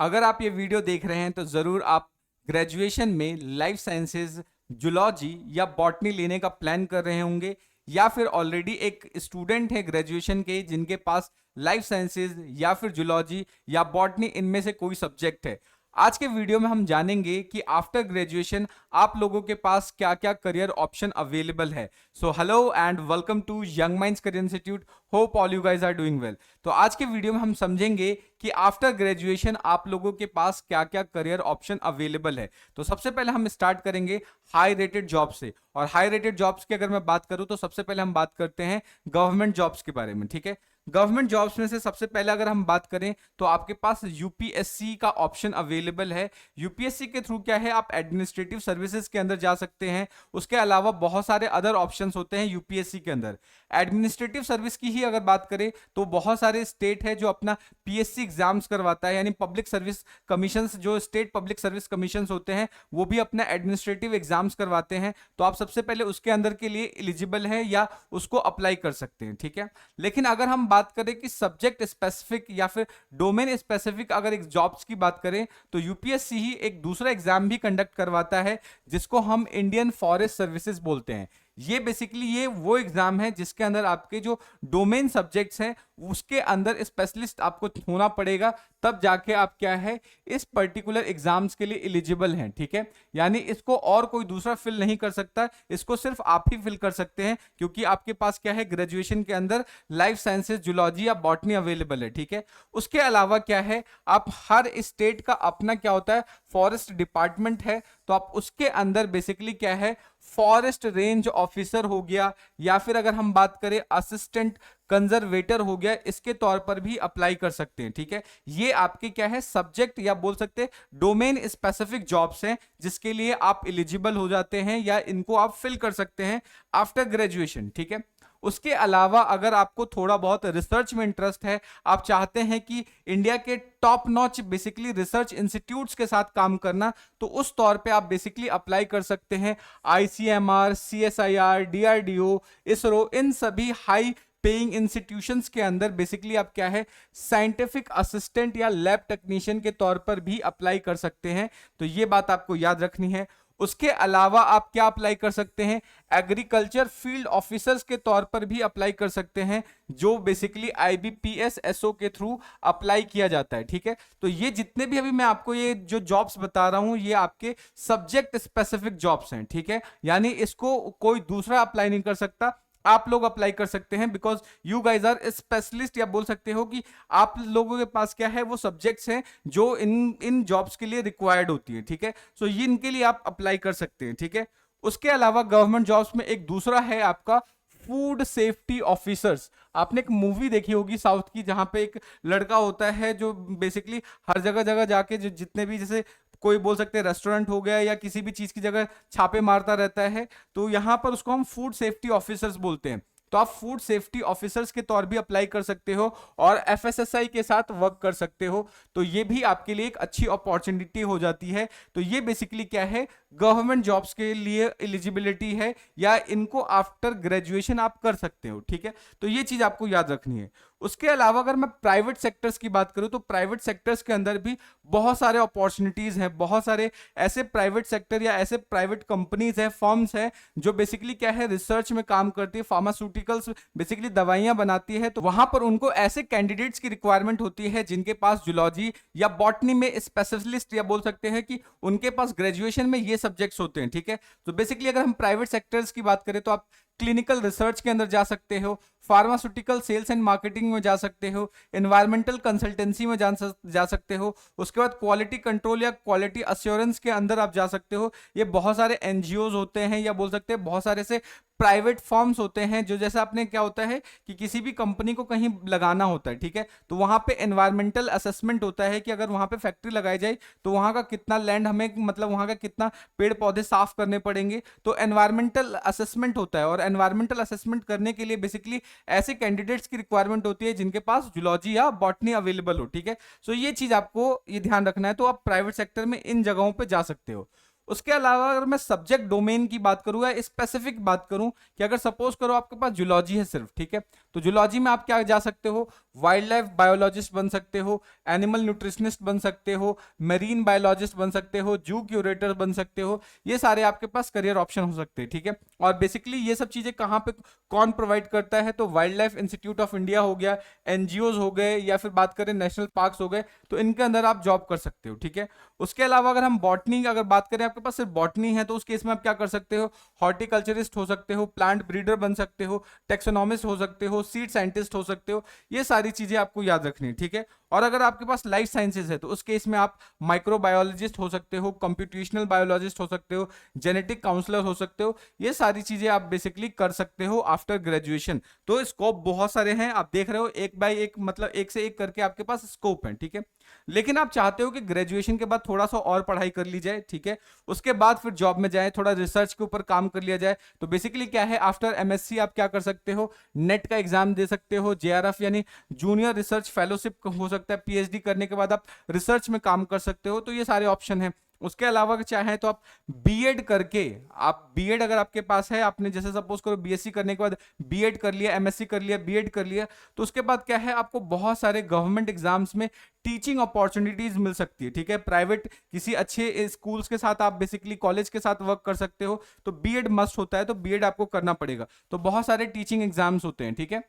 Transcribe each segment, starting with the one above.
अगर आप ये वीडियो देख रहे हैं तो ज़रूर आप ग्रेजुएशन में लाइफ साइंसेज, जूलॉजी या बॉटनी लेने का प्लान कर रहे होंगे, या फिर ऑलरेडी एक स्टूडेंट है ग्रेजुएशन के जिनके पास लाइफ साइंसेज या फिर जूलॉजी या बॉटनी इनमें से कोई सब्जेक्ट है। आज के वीडियो में हम जानेंगे कि आफ्टर ग्रेजुएशन आप लोगों के पास क्या क्या करियर ऑप्शन अवेलेबल है। So hello and welcome to young minds career institute. Hope all you guys are doing well. तो आज के वीडियो में हम समझेंगे कि आफ्टर ग्रेजुएशन आप लोगों के पास क्या क्या करियर ऑप्शन अवेलेबल है। तो सबसे पहले हम स्टार्ट करेंगे हाई रेटेड जॉब से, और हाई रेटेड जॉब्स की अगर मैं बात करूं तो सबसे पहले हम बात करते हैं गवर्नमेंट जॉब्स के बारे में। ठीक है, गवर्नमेंट जॉब्स में से सबसे पहले अगर हम बात करें तो आपके पास यूपीएससी का ऑप्शन अवेलेबल है। यूपीएससी के थ्रू क्या है, आप एडमिनिस्ट्रेटिव सर्विसेज के अंदर जा सकते हैं। उसके अलावा बहुत सारे अदर ऑप्शंस होते हैं यूपीएससी के अंदर। एडमिनिस्ट्रेटिव सर्विस की ही अगर बात करें तो बहुत सारे स्टेट है जो अपना पीएससी एग्जाम्स करवाता है, यानी पब्लिक सर्विस कमीशन, जो स्टेट पब्लिक सर्विस कमीशन होते हैं वो भी अपना एडमिनिस्ट्रेटिव एग्जाम्स करवाते हैं। तो आप सबसे पहले उसके अंदर के लिए एलिजिबल है या उसको अप्लाई कर सकते हैं। ठीक है, लेकिन अगर हम बात करें कि सब्जेक्ट स्पेसिफिक या फिर डोमेन स्पेसिफिक अगर एक जॉब्स की बात करें तो यूपीएससी ही एक दूसरा एग्जाम भी कंडक्ट करवाता है जिसको हम इंडियन फॉरेस्ट सर्विसेज बोलते हैं। ये बेसिकली ये वो एग्जाम है जिसके अंदर आपके जो डोमेन सब्जेक्ट्स हैं उसके अंदर स्पेशलिस्ट आपको होना पड़ेगा, तब जाके आप क्या है इस पर्टिकुलर एग्जाम्स के लिए एलिजिबल हैं। ठीक है, यानी इसको और कोई दूसरा फिल नहीं कर सकता, इसको सिर्फ आप ही फिल कर सकते हैं, क्योंकि आपके पास क्या है ग्रेजुएशन के अंदर लाइफ साइंसेज, जूलॉजी या बॉटनी अवेलेबल है। ठीक है, उसके अलावा क्या है, आप हर स्टेट का अपना क्या होता है फॉरेस्ट डिपार्टमेंट है, तो आप उसके अंदर बेसिकली क्या है फॉरेस्ट रेंज ऑफिसर हो गया, या फिर अगर हम बात करें असिस्टेंट कंजर्वेटर हो गया, इसके तौर पर भी अप्लाई कर सकते हैं। ठीक है, ये आपके क्या है सब्जेक्ट या बोल सकते हैं डोमेन स्पेसिफिक जॉब्स हैं जिसके लिए आप एलिजिबल हो जाते हैं या इनको आप फिल कर सकते हैं आफ्टर ग्रेजुएशन। ठीक है, उसके अलावा अगर आपको थोड़ा बहुत रिसर्च में इंटरेस्ट है, आप चाहते हैं कि इंडिया के top notch basically research institutes के साथ काम करना, तो उस तौर पे आप बेसिकली अप्लाई कर सकते हैं आईसीएमआर, सीएसआईआर, डीआरडीओ, इसरो, इन सभी हाई पेइंग इंस्टीट्यूशंस के अंदर बेसिकली आप क्या है साइंटिफिक असिस्टेंट या लैब टेक्नीशियन के तौर पर भी अप्लाई कर सकते हैं। तो ये बात आपको याद रखनी है। उसके अलावा आप क्या अप्लाई कर सकते हैं, एग्रीकल्चर फील्ड ऑफिसर्स के तौर पर भी अप्लाई कर सकते हैं, जो बेसिकली आईबीपीएस एसओ के थ्रू अप्लाई किया जाता है। ठीक है, तो ये जितने भी अभी मैं आपको ये जो जॉब्स बता रहा हूं ये आपके सब्जेक्ट स्पेसिफिक जॉब्स हैं। ठीक है, यानी इसको कोई दूसरा अप्लाई नहीं कर सकता, आप लोग अप्लाई कर सकते हैं, because you guys are specialist, या बोल सकते हो कि आप लोगों के पास क्या है वो सब्जेक्ट्स हैं जो इन इन जॉब्स के लिए रिक्वायर्ड होती है। ठीक है, सो ये इनके लिए आप अप्लाई कर सकते हैं। ठीक है, उसके अलावा गवर्नमेंट जॉब्स में एक दूसरा है आपका फूड सेफ्टी ऑफिसर्स। आपने एक मूवी देखी होगी साउथ की जहां पे एक लड़का होता है जो बेसिकली हर जगह जगह जाके जो जितने भी जैसे कोई बोल सकते हैं रेस्टोरेंट हो गया या किसी भी चीज की जगह छापे मारता रहता है, तो यहां पर उसको हम फूड सेफ्टी ऑफिसर्स बोलते हैं। तो आप फूड सेफ्टी ऑफिसर्स के तौर भी अप्लाई कर सकते हो और एफएसएसआई के साथ वर्क कर सकते हो, तो ये भी आपके लिए एक अच्छी अपॉर्चुनिटी हो जाती है। तो ये बेसिकली क्या है गवर्नमेंट जॉब्स के लिए एलिजिबिलिटी है, या इनको आफ्टर ग्रेजुएशन आप कर सकते हो। ठीक है, तो ये चीज आपको याद रखनी है। उसके अलावा अगर मैं प्राइवेट सेक्टर्स की बात करूं तो प्राइवेट सेक्टर्स के अंदर भी बहुत सारे अपॉर्चुनिटीज हैं, बहुत सारे ऐसे प्राइवेट सेक्टर या ऐसे प्राइवेट कंपनीज हैं, फर्म्स हैं जो बेसिकली क्या है रिसर्च में काम करती है, फार्मास्यूटिकल्स बेसिकली दवाइयां बनाती है, तो वहां पर उनको ऐसे कैंडिडेट्स की रिक्वायरमेंट होती है जिनके पास जूलॉजी या बॉटनी में स्पेशलिस्ट, या बोल सकते हैं कि उनके पास ग्रेजुएशन में ये सब्जेक्ट्स होते हैं। ठीक है, तो बेसिकली अगर हम प्राइवेट सेक्टर्स की बात करें तो आप क्लिनिकल रिसर्च के अंदर जा सकते हो, फार्मास्यूटिकल सेल्स एंड मार्केटिंग में जा सकते हो, एनवायरमेंटल कंसल्टेंसी में जा सकते हो, उसके बाद क्वालिटी कंट्रोल या क्वालिटी अश्योरेंस के अंदर आप जा सकते हो। ये बहुत सारे एनजीओज होते हैं, या बोल सकते हैं बहुत सारे से प्राइवेट फर्म्स होते हैं जो जैसे आपने क्या होता है कि किसी भी कंपनी को कहीं लगाना होता है। ठीक है, तो वहां पे एनवायरमेंटल असेसमेंट होता है कि अगर वहां पे फैक्ट्री लगाई जाए तो वहां का कितना लैंड हमें मतलब वहां का कितना पेड़ पौधे साफ करने पड़ेंगे, तो एनवायरमेंटल असेसमेंट होता है। और एनवायरमेंटल असेसमेंट करने के लिए बेसिकली ऐसे कैंडिडेट्स की रिक्वायरमेंट होती है जिनके पास जूलॉजी या बॉटनी अवेलेबल हो। ठीक है, सो ये चीज आपको ये ध्यान रखना है, तो आप प्राइवेट सेक्टर में इन जगहों पे जा सकते हो। उसके अलावा अगर मैं सब्जेक्ट डोमेन की बात करूं या स्पेसिफिक बात करूं कि अगर सपोज करो आपके पास जूलॉजी है सिर्फ, ठीक है, तो जूलॉजी में आप क्या जा सकते हो, वाइल्ड लाइफ बायोलॉजिस्ट बन सकते हो, एनिमल न्यूट्रिशनिस्ट बन सकते हो, मेरीन बायोलॉजिस्ट बन सकते हो, जू क्यूरेटर बन सकते हो। ये सारे आपके पास करियर ऑप्शन हो सकते हैं, ठीक है। और बेसिकली ये सब चीजें कहाँ पे कौन प्रोवाइड करता है, तो wild life institute of India हो गया, एनजीओ हो गए, या फिर बात करें नेशनल पार्क्स हो गए, तो इनके अंदर आप जॉब कर सकते हो, ठीक है। उसके अलावा अगर हम बॉटनी अगर बात करें, आपके पास सिर्फ बॉटनी है, तो उस केस में आप क्या कर सकते हो, हॉर्टिकल्चरिस्ट हो सकते हो, प्लांट ब्रीडर बन सकते हो, टेक्सोनॉमिस्ट हो सकते हो, सीड साइंटिस्ट हो सकते हो। ये सारी चीजें आपको याद रखनी है, ठीक है। और अगर आपके पास लाइफ साइंसेज है, तो उस केस में आप माइक्रोबायोलॉजिस्ट हो सकते हो, कंप्यूटेशनल बायोलॉजिस्ट हो सकते हो, जेनेटिक काउंसलर हो सकते हो। ये सारी चीजें आप बेसिकली कर सकते हो आफ्टर ग्रेजुएशन। तो स्कोप बहुत सारे हैं, आप देख रहे हो एक बाय एक, मतलब एक से एक करके आपके पास स्कोप है, ठीक है। लेकिन आप चाहते हो कि ग्रेजुएशन के बाद थोड़ा सा और पढ़ाई कर ली जाए, ठीक है, उसके बाद फिर जॉब में जाए, थोड़ा रिसर्च के ऊपर काम कर लिया जाए। तो बेसिकली क्या है, आफ्टर एमएससी आप क्या कर सकते हो, नेट का एग्जाम दे सकते हो, जेआरएफ यानी जूनियर रिसर्च फेलोशिप हो सकता है, पीएचडी करने के बाद आप रिसर्च में काम कर सकते हो। तो ये सारे ऑप्शन हैं। उसके अलावा अगर चाहें तो आप बीएड करके, आप बीएड अगर आपके पास है, आपने जैसे सपोज करो बीएससी करने के बाद बीएड कर लिया, एमएससी कर लिया, बीएड कर लिया, तो उसके बाद क्या है, आपको बहुत सारे गवर्नमेंट एग्जाम्स में टीचिंग अपॉर्चुनिटीज मिल सकती है, ठीक है। प्राइवेट किसी अच्छे स्कूल्स के साथ आप बेसिकली कॉलेज के साथ वर्क कर सकते हो। तो बीएड मस्ट होता है, तो बीएड आपको करना पड़ेगा। तो बहुत सारे टीचिंग एग्जाम्स होते हैं, ठीक है,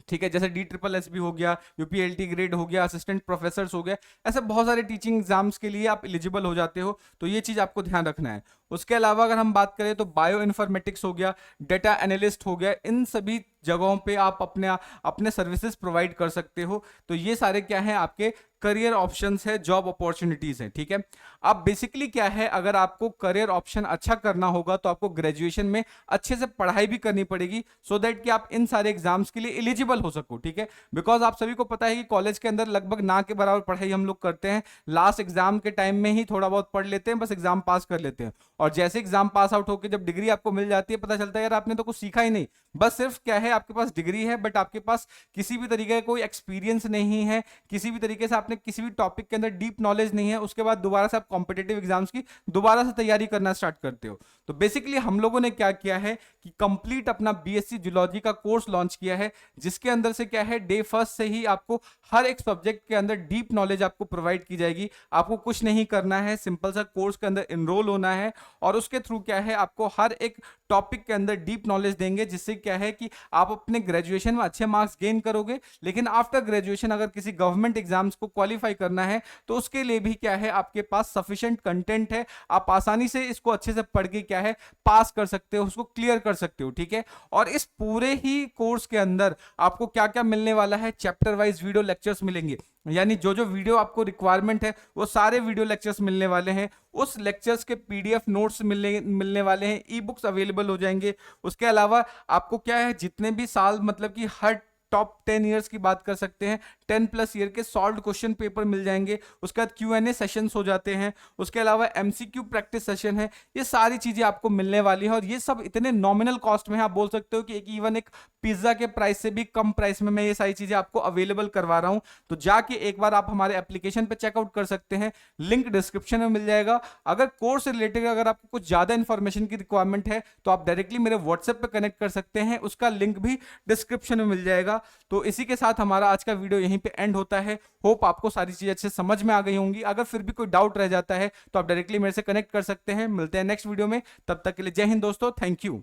ठीक है, जैसे DSSS हो गया, यूपीएलटी ग्रेड हो गया, असिस्टेंट प्रोफेसर हो गया, ऐसे बहुत सारे टीचिंग एग्जाम्स के लिए आप एलिजिबल हो जाते हो। तो ये चीज आपको ध्यान रखना है। उसके अलावा अगर हम बात करें तो बायो इन्फॉर्मेटिक्स हो गया, डेटा एनालिस्ट हो गया, इन सभी जगहों पे आप अपने सर्विसेज प्रोवाइड कर सकते हो। तो ये सारे क्या है, आपके करियर ऑप्शंस है, जॉब अपॉर्चुनिटीज है, ठीक है। अब बेसिकली क्या है, अगर आपको करियर ऑप्शन अच्छा करना होगा तो आपको ग्रेजुएशन में अच्छे से पढ़ाई भी करनी पड़ेगी, सो दैट कि आप इन सारे एग्जाम्स के लिए एलिजिबल हो सको, ठीक है। बिकॉज आप सभी को पता है कि कॉलेज के अंदर लगभग ना के बराबर पढ़ाई हम लोग करते हैं, लास्ट एग्जाम के टाइम में ही थोड़ा बहुत पढ़ लेते हैं, बस एग्जाम पास कर लेते हैं। और जैसे एग्जाम पास आउट होकर जब डिग्री आपको मिल जाती है, पता चलता है यार आपने तो कुछ सीखा ही नहीं, बस सिर्फ क्या है, आपके पास डिग्री है, बट आपके पास किसी भी तरीके का कोई एक्सपीरियंस नहीं है, किसी भी तरीके से आपने किसी भी टॉपिक के अंदर डीप नॉलेज नहीं है। उसके बाद दोबारा से आप कॉम्पिटेटिव एग्जाम्स की दोबारा से तैयारी करना स्टार्ट करते हो। तो बेसिकली हम लोगों ने क्या किया है कि कंप्लीट अपना बीएससी जूलॉजी का कोर्स लॉन्च किया है, जिसके अंदर से क्या है, डे फर्स्ट से ही आपको हर एक सब्जेक्ट के अंदर डीप नॉलेज आपको प्रोवाइड की जाएगी। आपको कुछ नहीं करना है, सिंपल सा कोर्स के अंदर एनरोल होना है, और उसके थ्रू क्या है, आपको हर एक टॉपिक के अंदर डीप नॉलेज देंगे, जिससे क्या है कि आप अपने ग्रेजुएशन में अच्छे मार्क्स गेन करोगे। लेकिन आफ्टर ग्रेजुएशन अगर किसी गवर्नमेंट एग्जाम्स को क्वालिफाई करना है, तो उसके लिए भी क्या है, आपके पास सफिशिएंट कंटेंट है, आप आसानी से इसको अच्छे से पढ़ के क्या है, पास कर सकते हो, उसको क्लियर कर सकते हो, ठीक है। और इस पूरे ही कोर्स के अंदर आपको क्या क्या मिलने वाला है, चैप्टर वाइज वीडियो लेक्चर्स मिलेंगे, यानी जो जो वीडियो आपको रिक्वायरमेंट है वो सारे वीडियो लेक्चर्स मिलने वाले हैं। उस लेक्चर्स के पीडीएफ नोट्स मिलने वाले हैं, ई बुक्स अवेलेबल हो जाएंगे। उसके अलावा आपको क्या है, जितने भी साल, मतलब कि हर टॉप 10 ईयर्स की बात कर सकते हैं, 10+ ईयर के सॉल्व क्वेश्चन पेपर मिल जाएंगे। उसके बाद Q&A सेशंस हो जाते हैं। उसके अलावा MCQ प्रैक्टिस सेशन है। ये सारी चीजें आपको मिलने वाली है, और ये सब इतने नॉमिनल कॉस्ट में, आप बोल सकते हो कि एक पिज्जा के प्राइस से भी कम प्राइस में मैं ये सारी चीजें आपको अवेलेबल करवा रहा हूं। तो जाके एक बार आप हमारे एप्लीकेशन पे चेकआउट कर सकते हैं, लिंक डिस्क्रिप्शन में मिल जाएगा। अगर कोर्स से रिलेटेड अगर आपको कुछ ज्यादा इंफॉर्मेशन की रिक्वायरमेंट है, तो आप डायरेक्टली मेरे व्हाट्सएप पे कनेक्ट कर सकते हैं, उसका लिंक भी डिस्क्रिप्शन में मिल जाएगा। तो इसी के साथ हमारा आज का वीडियो यहीं पे एंड होता है। होप आपको सारी चीजें अच्छे समझ में आ गई होंगी। अगर फिर भी कोई डाउट रह जाता है तो आप डायरेक्टली मेरे से कनेक्ट कर सकते हैं। मिलते हैं नेक्स्ट वीडियो में, तब तक के लिए जय हिंद दोस्तों, थैंक यू।